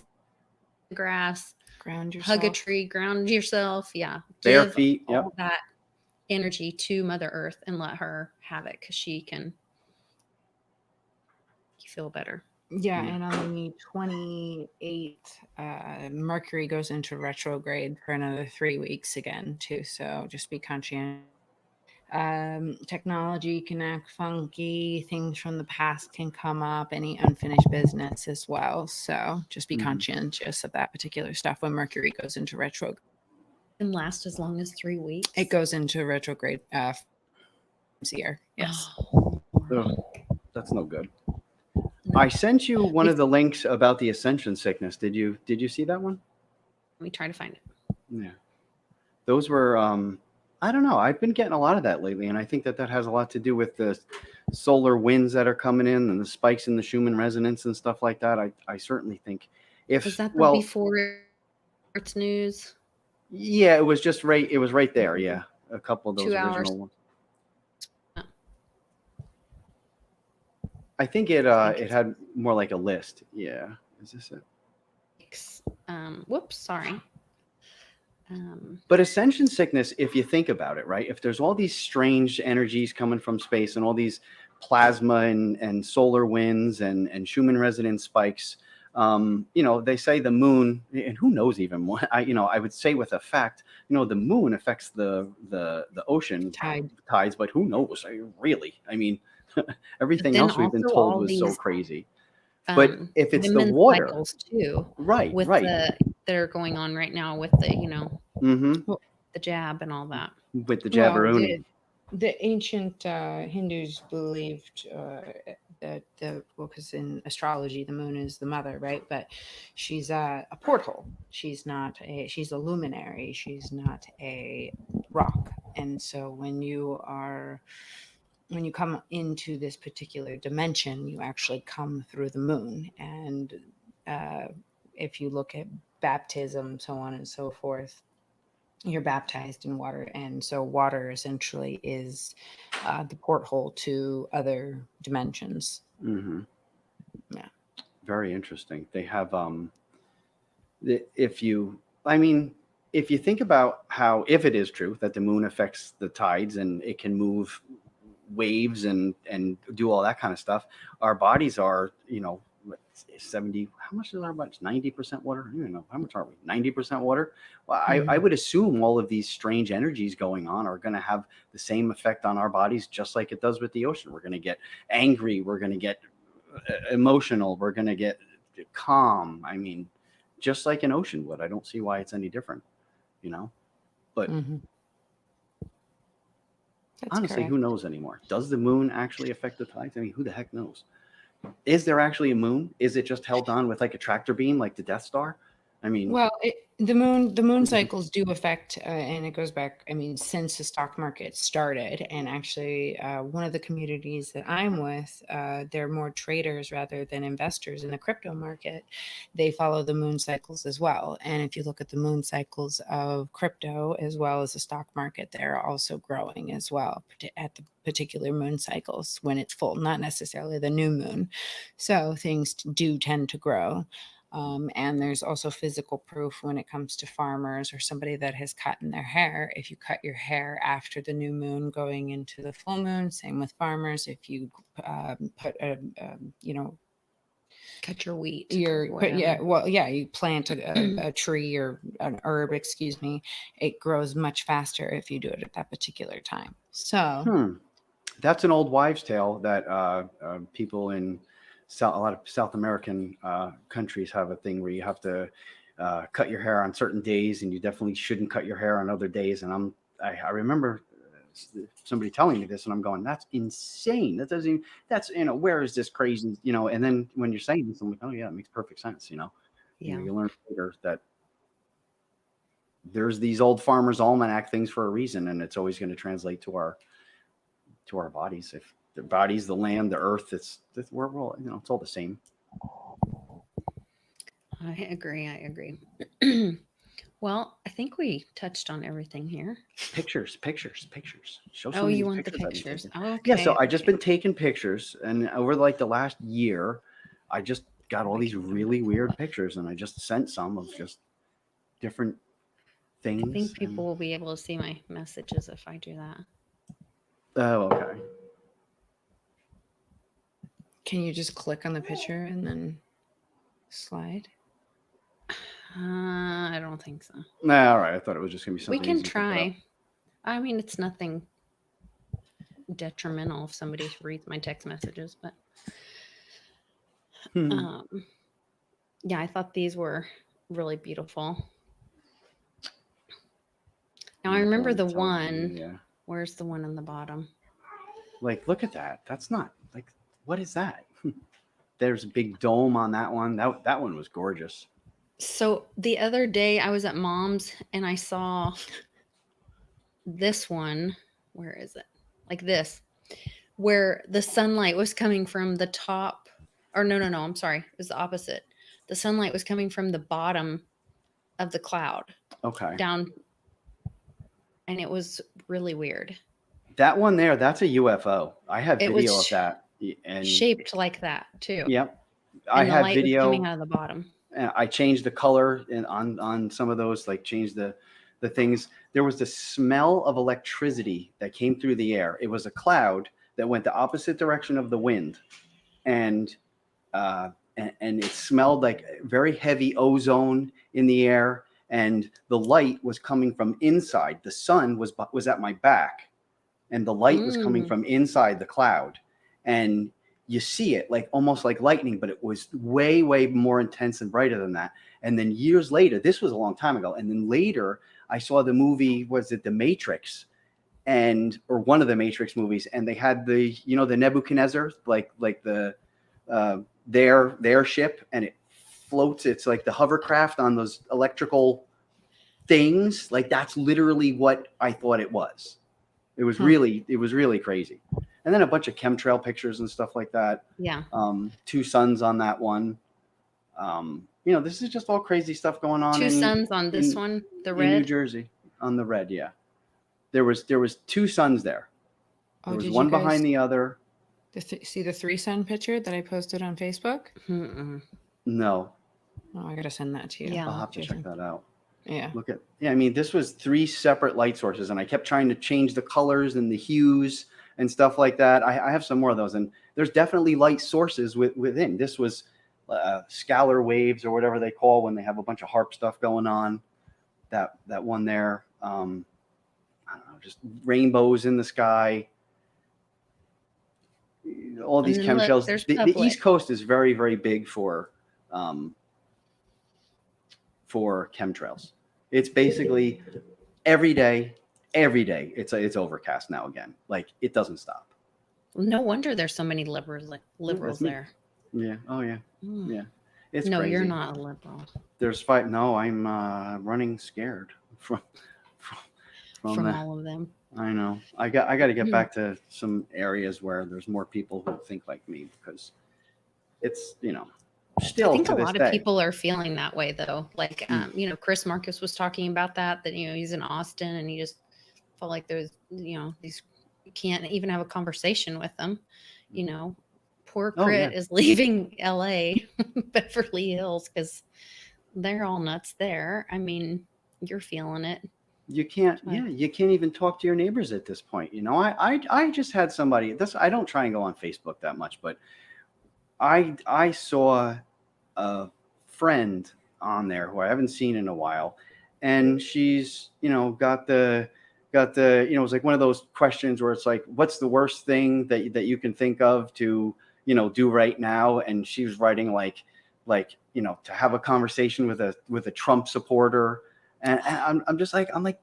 grass, ground yourself, hug a tree, ground yourself. Yeah. Bare feet. All that energy to Mother Earth and let her have it, because she can make you feel better. Yeah, and on the 28th, Mercury goes into retrograde for another 3 weeks again, too. So just be conscientious. Technology can act funky. Things from the past can come up. Any unfinished business as well. So just be conscientious of that particular stuff when Mercury goes into retrograde. And last as long as 3 weeks. It goes into retrograde this year. Yes. That's no good. I sent you one of the links about the Ascension sickness. Did you see that one? Let me try to find it. Yeah. those were, I don't know. I've been getting a lot of that lately, and I think that that has a lot to do with the solar winds that are coming in and the spikes in the Schumann resonance and stuff like that. I certainly think Was that the well, before it's news? yeah, it was just right. It was right there. Yeah, a couple of those 2 hours. original ones. I think it it had more like a list. Yeah, is this it? Whoops, sorry. But ascension sickness, if you think about it, right? If there's all these strange energies coming from space and all these plasma and solar winds and Schumann resonance spikes, you know, they say the moon, and who knows even what, I would say with a fact, you know, the moon affects the ocean tides, but who knows? Really? I mean, everything else we've been told was so crazy. But if it's the water, cycles too, right, with right, that are going on right now with the, you know, the jab and all that. With the Jabberoni. Well, the ancient Hindus believed that because in astrology the moon is the mother, right? But she's a porthole. She's a luminary. She's not a rock. And so when you come into this particular dimension, you actually come through the moon. And if you look at baptism, so on and so forth, you're baptized in water. And so water essentially is the porthole to other dimensions. Mm-hmm. Yeah. Very interesting. They have, if you think about how, if it is true that the moon affects the tides and it can move waves and do all that kind of stuff, our bodies are, you know, 70, how much is our body? 90% water? I don't even know. How much are we? 90% water? Well, I would assume all of these strange energies going on are going to have the same effect on our bodies, just like it does with the ocean. We're going to get angry. We're going to get emotional. We're going to get calm. I mean, just like an ocean would. I don't see why it's any different, you know, but honestly, correct. Who knows anymore? Does the moon actually affect the tides? I mean, who the heck knows? Is there actually a moon? Is it just held on with like a tractor beam, like the Death Star? I mean, well, the moon cycles do affect, and it goes back, I mean, since the stock market started. And actually, one of the communities that I'm with, they're more traders rather than investors in the crypto market. They follow the moon cycles as well. And if you look at the moon cycles of crypto as well as the stock market, they're also growing as well at the particular moon cycles when it's full, not necessarily the new moon. So things do tend to grow. And there's also physical proof when it comes to farmers or somebody that has cut in their hair. If you cut your hair after the new moon going into the full moon, same with farmers. If you put cut your wheat, you plant a tree or an herb, it grows much faster if you do it at that particular time. So that's an old wives' tale that people in a lot of South American countries have a thing where you have to cut your hair on certain days, and you definitely shouldn't cut your hair on other days. And I remember somebody telling me this, and I'm going, that's insane. That doesn't even, that's, you know, where is this crazy, you know? And then when you're saying this, I'm like, oh yeah, it makes perfect sense. You know, you learn later that there's these old farmers' almanac things for a reason, and it's always going to translate to our bodies. If the bodies, the land, the earth, we're all, you know, it's all the same. I agree. Well, I think we touched on everything here. Pictures. Show some. Oh, you want the pictures? Okay. Yeah, so I just been taking pictures, and over like the last year, I just got all these really weird pictures, and I just sent some of just different things. I think people will be able to see my messages if I do that. Oh, okay. Can you just click on the picture and then slide? I don't think so. Nah, all right. I thought it was just gonna be something. We can try. I mean, it's nothing detrimental if somebody reads my text messages, but yeah, I thought these were really beautiful. Now I remember the one. Yeah. Where's the one on the bottom? Like, look at that. That's not like, what is that? There's a big dome on that one. That one was gorgeous. So the other day I was at Mom's and I saw this one, where is it? Like this, where the sunlight was coming from the top, or no, I'm sorry. It was the opposite. The sunlight was coming from the bottom of the cloud down, and it was really weird. That one there, that's a UFO. I have video of that. And shaped like that too. Yep. And I the have light video was coming out of the bottom. I changed the color on some of those, like changed the things. There was the smell of electricity that came through the air. It was a cloud that went the opposite direction of the wind, and it smelled like very heavy ozone in the air. And the light was coming from inside. The sun was at my back, and the light was coming from inside the cloud. And you see it like almost like lightning, but it was way, way more intense and brighter than that. And then years later, this was a long time ago. And then later I saw the movie, was it The Matrix? Or one of the Matrix movies. And they had the Nebuchadnezzar, like the, their ship, and it floats. It's like the hovercraft on those electrical things. Like that's literally what I thought it was. It was really crazy. And then a bunch of chemtrail pictures and stuff like that. Yeah. 2 suns on that one. This is just all crazy stuff going on. 2 suns on this one, the red. In New Jersey, on the red, yeah. There was 2 suns there. There was one behind the other. See the 3 sun picture that I posted on Facebook? No. Oh, I gotta send that to you. Yeah. I'll have to check that out. Yeah. I mean, this was 3 separate light sources, and I kept trying to change the colors and the hues and stuff like that. I have some more of those, and there's definitely light sources within. This was scalar waves or whatever they call when they have a bunch of HARP stuff going on. That one there, I don't know, just rainbows in the sky. All these chemtrails. The East Coast is very, very big for chemtrails. It's basically every day it's overcast now again. Like it doesn't stop. No wonder there's so many liberals there. Yeah. Oh yeah. Yeah. It's no, crazy. You're not a liberal. There's 5. No, I'm running scared from all of them. I know. I got to get back to some areas where there's more people who think like me, because it's, still I think to a this lot day. of people are feeling that way though. Like, Chris Marcus was talking about that, he's in Austin and he just felt like there's, these, you can't even have a conversation with them. Poor Crit is leaving LA, Beverly Hills, because they're all nuts there. I mean, you're feeling it. You can't, you can't even talk to your neighbors at this point. I just had somebody, I don't try and go on Facebook that much, but I saw a friend on there who I haven't seen in a while, and she's, got the, it was like one of those questions where it's like, what's the worst thing that you can think of to, do right now? And she was writing like, to have a conversation with a Trump supporter. And I'm like,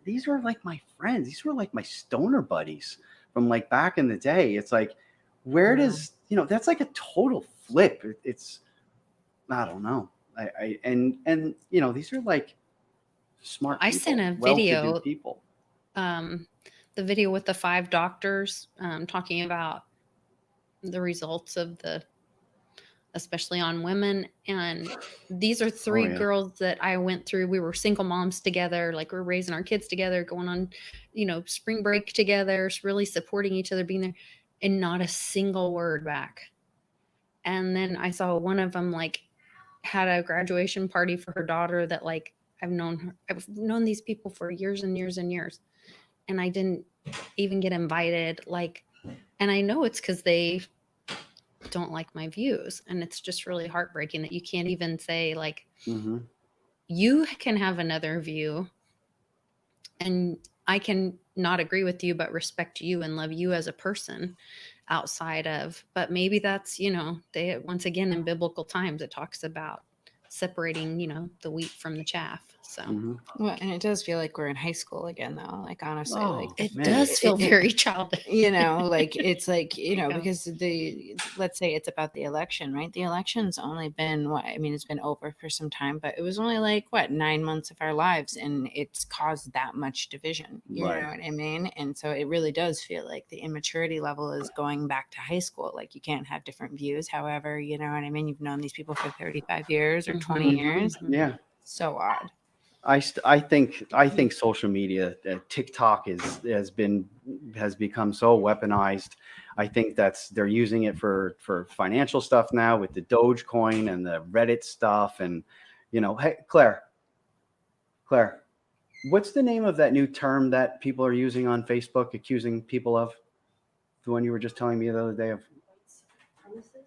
these are like my friends. These were like my stoner buddies from like back in the day. It's like, where does, that's like a total flip. It's, I don't know. These are like smart people, I sent a video, people. The video with the 5 doctors talking about the results of especially on women. And these are 3 girls that I went through. We were single moms together. Like we're raising our kids together, going on, spring break together, really supporting each other, being there, and not a single word back. And then I saw one of them like had a graduation party for her daughter that like I've known these people for years and years and years. And I didn't even get invited. And I know it's because they don't like my views. And it's just really heartbreaking that you can't even say like, you can have another view and I can not agree with you, but respect you and love you as a person outside of, but maybe that's, they, once again, in biblical times, it talks about separating, the wheat from the chaff. So Well, and it does feel like we're in high school again, though. Like, honestly, like it man. does feel very childish. like it's like, Yeah. because let's say it's about the election, right? The election's only been it's been over for some time, but it was only like 9 months of our lives, and it's caused that much division. You know what I mean? And so it really does feel like the immaturity level is going back to high school. Like, you can't have different views. However, you know what I mean? You've known these people for 35 years or 20 years. Yeah. So odd. I think social media, TikTok has become so weaponized. I think they're using it for financial stuff now with the Dogecoin and the Reddit stuff. And, hey, Claire, what's the name of that new term that people are using on Facebook, accusing people of? The one you were just telling me the other day of?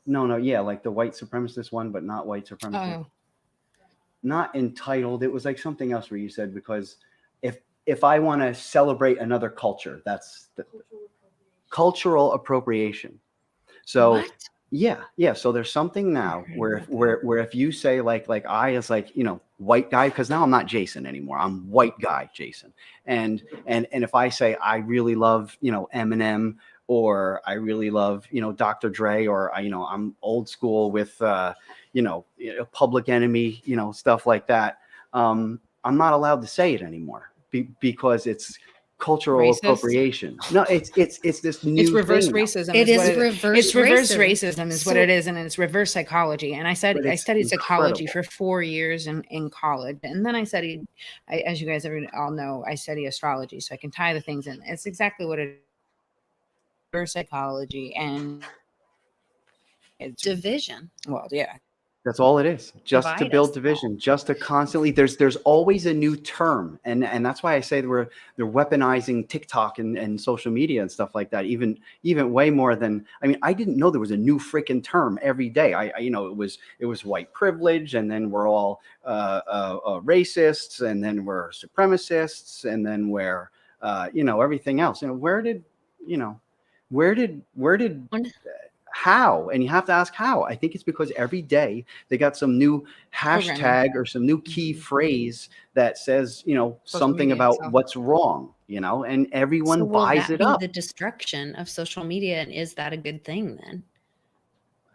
No, yeah, like the white supremacist one, but not white supremacist. Oh. Not entitled. It was like something else where you said, because if I want to celebrate another culture, that's the cultural appropriation. So What? yeah. So there's something now where if you say like I is like, white guy, because now I'm not Jason anymore. I'm white guy Jason. And if I say I really love, Eminem, or I really love, Dr. Dre, or I'm old school with Public Enemy, stuff like that. I'm not allowed to say it anymore because it's cultural appropriation. No, it's this new. It's reverse thing now. racism. It is reverse racism is what So- it is, and it's reverse psychology. And I studied psychology for 4 years in college, and then I studied, as you guys all know, I study astrology, so I can tie the things in. It's exactly what it is. Reverse psychology, and it's Division. well, yeah. That's all it is. Just to Divide build us division, just to constantly, there's always a new term. And that's why I say they're weaponizing TikTok and social media and stuff like that. Even way more than, I didn't know there was a new freaking term every day. It was white privilege, and then we're all racists, and then we're supremacists, and then we're everything else. Where did how? And you have to ask how. I think it's because every day they got some new hashtag or some new key phrase that says, something about what's wrong, and everyone buys it up. The destruction of social media, and is that a good thing then?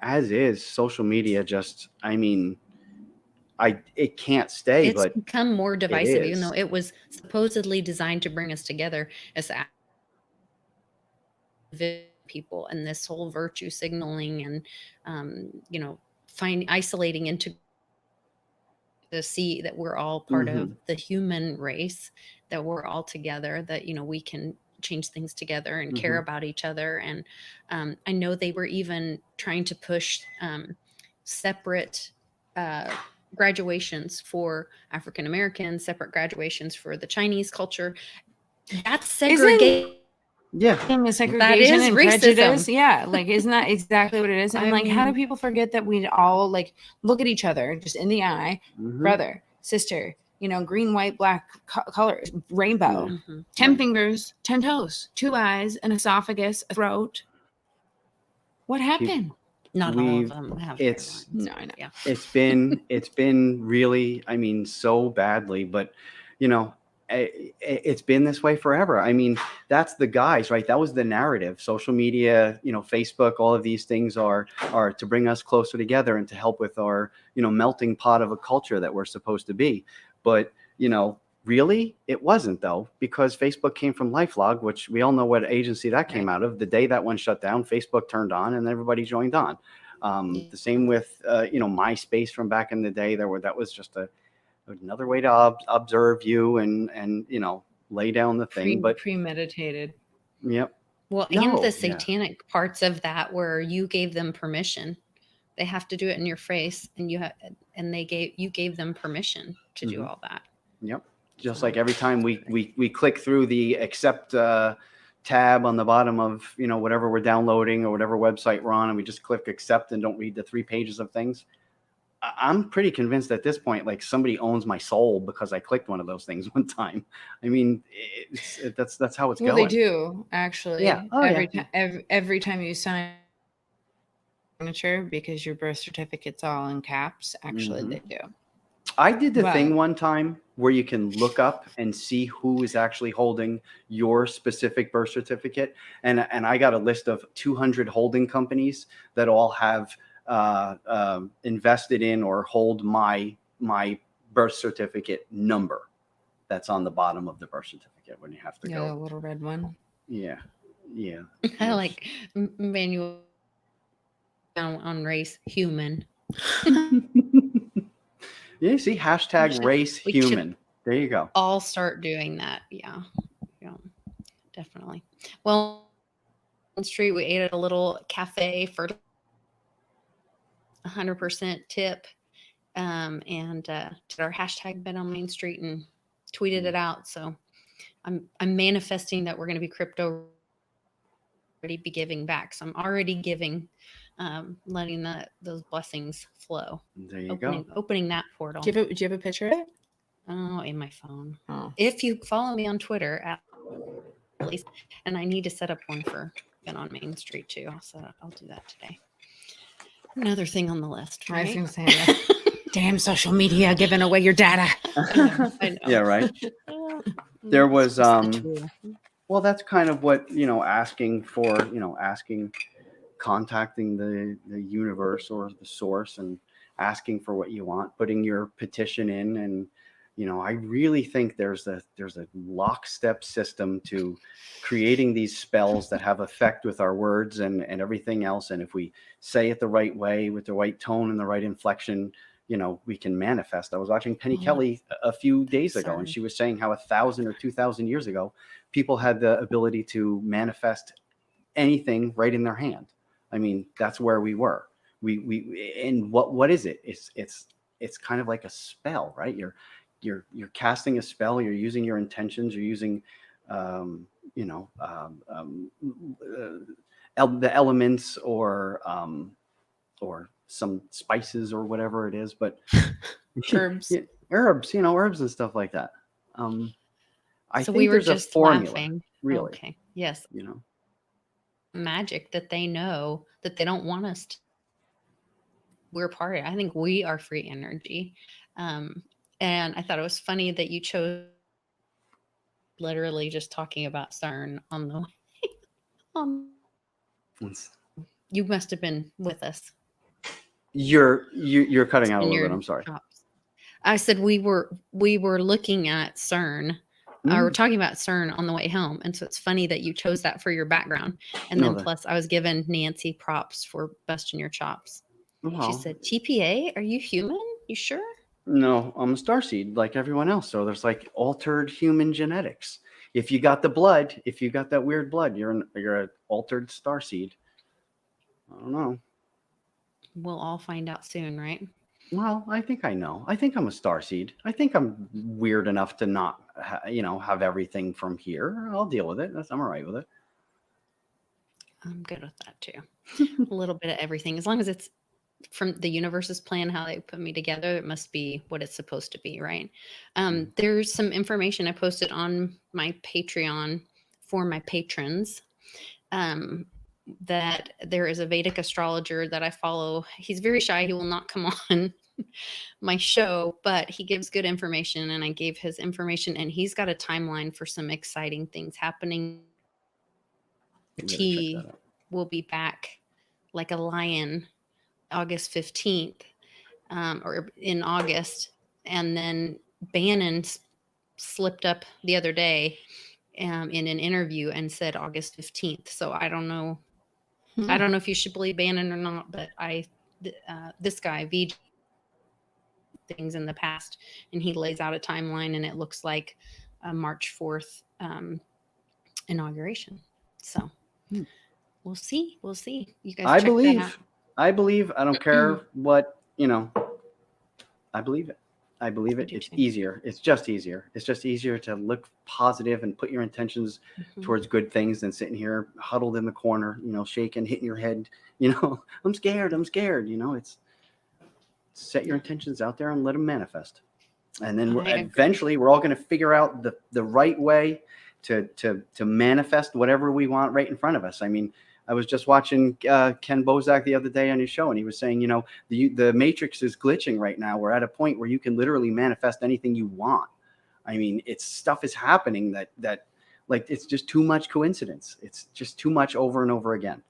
As is, social media just, it can't stay, It's but become more divisive, even though it was supposedly designed to bring us together as people, and this whole virtue signaling and isolating into to see that we're all part of the human race, that we're all together, that we can change things together and care about each other. And I know they were even trying to push separate graduations for African Americans, separate graduations for the Chinese culture. That's segregation. Yeah, segregation that is and racism. Prejudice. Yeah, like, isn't that exactly what it is? And how do people forget that we all look at each other just in the eye, brother, sister, green, white, black colors, rainbow, 10 fingers, 10 toes, 2 eyes, an esophagus, a throat. What happened? Not all of them have. It's no, I know. Yeah. It's been really, so badly, but it's been this way forever. That's the guys, right? That was the narrative. Social media, Facebook, all of these things are to bring us closer together and to help with our, melting pot of a culture that we're supposed to be. But, really, it wasn't, though, because Facebook came from LifeLog, which we all know what agency that came out of. The day that one shut down, Facebook turned on and everybody joined on. The same with, MySpace from back in the day. That was just another way to observe you and lay down the thing, but premeditated. Yep. Well, and the satanic parts of that, where you gave them permission. They have to do it in your face, and you gave them permission to do all that. Yep. Just like every time we click through the accept tab on the bottom of whatever we're downloading or whatever website we're on, and we just click accept and don't read the 3 pages of things. I'm pretty convinced at this point, somebody owns my soul because I clicked one of those things one time. That's how it's going. They do, actually. Yeah. Every time you sign signature, because your birth certificate's all in caps, actually they do. I did the thing one time where you can look up and see who is actually holding your specific birth certificate. And I got a list of 200 holding companies that all have invested in or hold my birth certificate number that's on the bottom of the birth certificate when you have to go. The little red one. Yeah. I like manual on race human. Yeah, see, hashtag race human. There you go. All start doing that. Yeah, definitely. Well, on the street, we ate at a little cafe for 100% tip, and did our hashtag bet on Main Street and tweeted it out. So I'm manifesting that we're going to be crypto already be giving back. So I'm already giving, letting those blessings flow. There you go. Opening that portal. Do you have a picture of it? Oh, in my phone. Oh. If you follow me on Twitter, at least, and I need to set up one for Ben on Main Street too. I'll do that today. Another thing on the list, right? I was going to say, damn social media giving away your data. I know. Yeah, right. There was well, that's kind of what, contacting the universe or the source and asking for what you want, putting your petition in. And I really think there's a lockstep system to creating these spells that have effect with our words and everything else. And if we say it the right way, with the right tone and the right inflection, we can manifest. I was watching Penny Kelly a few days ago, and she was saying how 1,000 or 2,000 years ago, people had the ability to manifest anything right in their hand. I mean, that's where we were. And what is it? It's kind of like a spell, right? You're casting a spell. You're using your intentions. You're using, the elements or some spices or whatever it is, but Herbs. herbs and stuff like that. I So think we were there's just a formula, laughing. really. Okay. Yes. Magic that they know that they don't want us to. We're part of it. I think we are free energy. And I thought it was funny that you chose literally just talking about CERN on the you must have been with us. You're cutting out a little bit. I'm sorry. Chops. I said we were looking at CERN. We're talking about CERN on the way home, and so it's funny that you chose that for your background. And then plus, I was giving Nancy props for busting your chops. She said, "TPA, are you human? You sure?" No, I'm a starseed like everyone else. So there's like altered human genetics. If you got the blood, if you got that weird blood, you're an altered starseed. I don't know. We'll all find out soon, right? Well, I think I know. I think I'm a starseed. I think I'm weird enough to not, have everything from here. I'll deal with it. I'm all right with it. I'm good with that too. A little bit of everything. As long as it's from the universe's plan, how they put me together, it must be what it's supposed to be, right? There's some information I posted on my Patreon for my patrons. That there is a Vedic astrologer that I follow. He's very shy. He will not come on my show, but he gives good information, and I gave his information, and he's got a timeline for some exciting things happening. He will be back like a lion August 15th, or in August. And then Bannon slipped up the other day in an interview and said August 15th. So I don't know. I don't know if you should believe Bannon or not, but this guy, VJ, things in the past, and he lays out a timeline, and it looks like a March 4th inauguration. So we'll see. We'll see. You guys, I believe. I don't care what, I believe it. I believe it. It's easier. It's just easier. It's just easier to look positive and put your intentions towards good things than sitting here huddled in the corner, shaking, hitting your head, I'm scared. It's set your intentions out there and let them manifest. And then eventually we're all going to figure out the right way to manifest whatever we want right in front of us. I mean, I was just watching Ken Bozak the other day on his show, and he was saying, you know, the matrix is glitching right now. We're at a point where you can literally manifest anything you want. I mean, stuff is happening that like, it's just too much coincidence. It's just too much over and over again.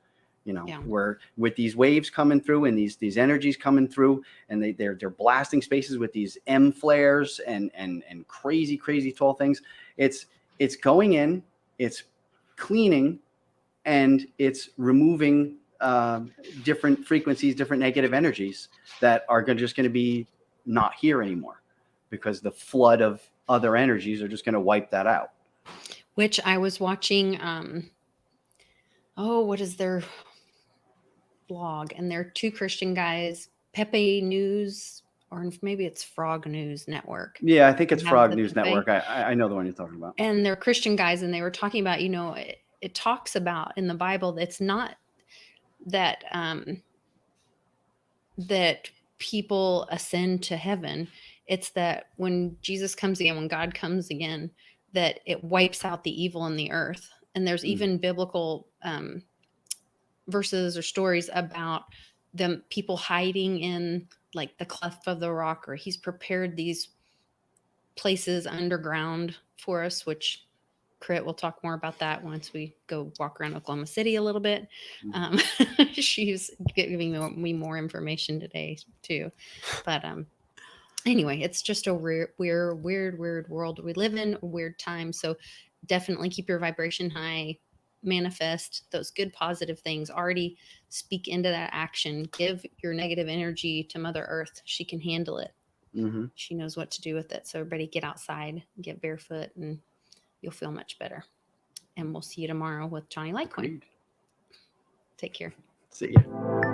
You know, where with these waves coming through and these energies coming through, and they're blasting spaces with these M flares and crazy tall things. It's going in, it's cleaning, and it's removing different frequencies, different negative energies that are just going to be not here anymore, because the flood of other energies are just going to wipe that out. Which I was watching. What is their blog? And they're two Christian guys, Pepe News, or maybe it's Frog News Network. Yeah, I think it's Frog News Network. I know the one you're talking about. And they're Christian guys, and they were talking about, you know, it talks about in the Bible, it's not that that people ascend to heaven. It's that when Jesus comes again, when God comes again, that it wipes out the evil in the earth. And there's even biblical verses or stories about them, people hiding in like the cleft of the rock, or he's prepared these places underground for us, which Crit will talk more about that once we go walk around Oklahoma City a little bit. She's giving me more information today too. But anyway, it's just a weird world we live in, a weird time. So definitely keep your vibration high, manifest those good positive things, already speak into that action, give your negative energy to Mother Earth. She can handle it. She knows what to do with it. So everybody get outside, get barefoot, and you'll feel much better. And we'll see you tomorrow with Johnny Litecoin. Take care. See you.